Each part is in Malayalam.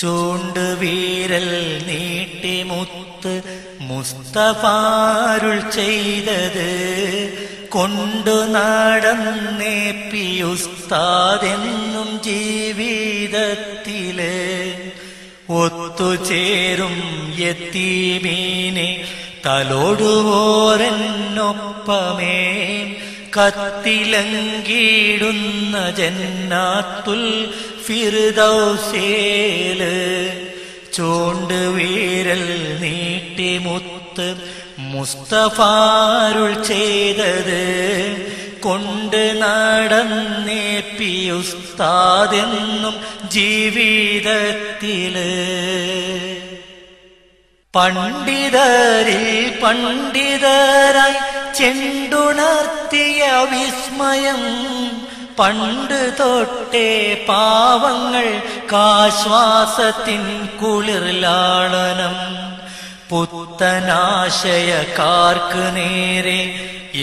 ചൂണ്ടുവീരൽ നീട്ടിമുത്ത് മുസ്തഫാരുൾ ചെയ്തത് കൊണ്ടു നടന്നേ പിയുസ്താദെന്നും ജീവിതത്തില് ഒത്തുചേരും യതീമീനെ തലോടുവോരെന്നൊപ്പമേ കത്തിലങ്കിടുന്ന ജന്നാത്തുൽ ഫിർദൗസില് ചൂണ്ടുവീരൽ നീട്ടിമുത്ത് മുസ്തഫാരുൾ ചെയ്തത് കൊണ്ട് നടന്നേ പിയുസ്താദെന്നും ജീവിതത്തില് പണ്ഡിതരിൽ പണ്ഡിതരായി ചെണ്ടുണർത്തിയ വിസ്മയം പണ്ട് തൊട്ടേ പാവങ്ങൾ കാശ്വാസത്തിൻ കുളിർലാളനം പുത്തനാശയക്കാർക്ക് നേരെ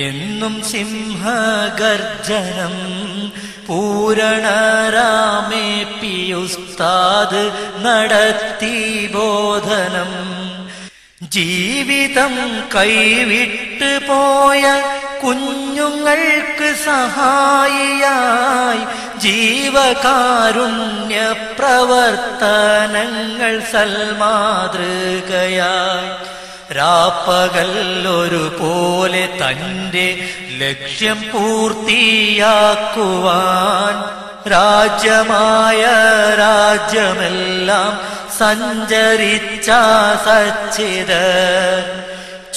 എന്നും സിംഹഗർജനം പൂരണരാമേ പിയുസ്താദ് നടത്തി ബോധനം ജീവിതം കൈവിട്ട് പോയ കുഞ്ഞുങ്ങൾക്ക് സഹായിയായി ജീവകാരുണ്യ പ്രവർത്തനങ്ങൾ സൽമാതൃകയായി രാപ്പകൽ ഒരുപോലെ തന്റെ ലക്ഷ്യം പൂർത്തിയാക്കുവാൻ രാജ്യമായ രാജ്യമെല്ലാം സഞ്ചരിച്ച സച്ചിത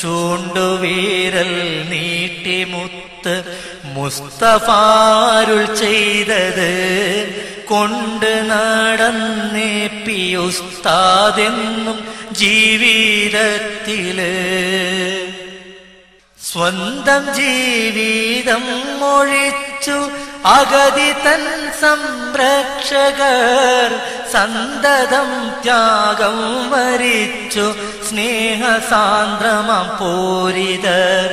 ചൂണ്ടുവീരൽ നീട്ടിമുത്ത് മുസ്തഫാരുൾ ചെയ്തത് കൊണ്ട് നടന്നേ പിയുസ്താദെന്നും ജീവിതത്തില് സ്വന്തം ജീവിതം ഒഴിച്ചു അഗതി തൻ സംരക്ഷകർ സന്തതം ത്യാഗം വരിച്ചു സ്നേഹസാന്ദ്രമം പൂരിതർ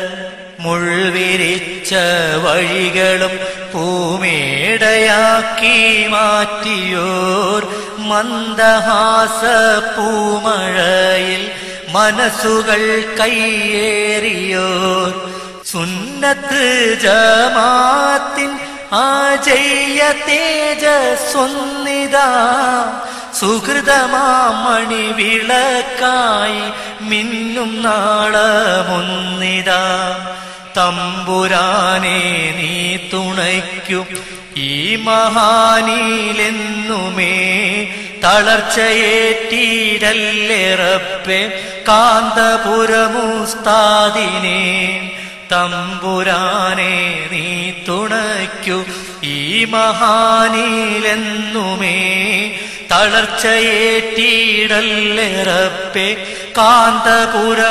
മുൾവിരിച്ച വഴികളും പൂമേടയാക്കി മാറ്റിയോർ മന്ദഹാസ പൂമഴയിൽ മനസ്സുകൾ കയ്യേറിയോർ സുന്നത്ത് ജമാഅത്തിൻ ആജയ്യ തേജസ്വന്നിതാ സുഹൃതമാമണി വിളക്കായി മിന്നും നാളമൊന്നിതാ തമ്പുരാനെ നീ തുണയ്ക്കും ഈ മഹാനിലെന്നുമേ തളർച്ചയേറ്റിടല്ലേ റബ്ബേ കാന്തപുരമുസ്താദിനെ തമ്പുരാനെ നീ തുണയ്ക്കൂ ഈ മഹാനിലെന്നുമേ തളർച്ചയേറ്റിടല്ലേ റബ്ബേ കാന്തപുരമുസ്താദിനെ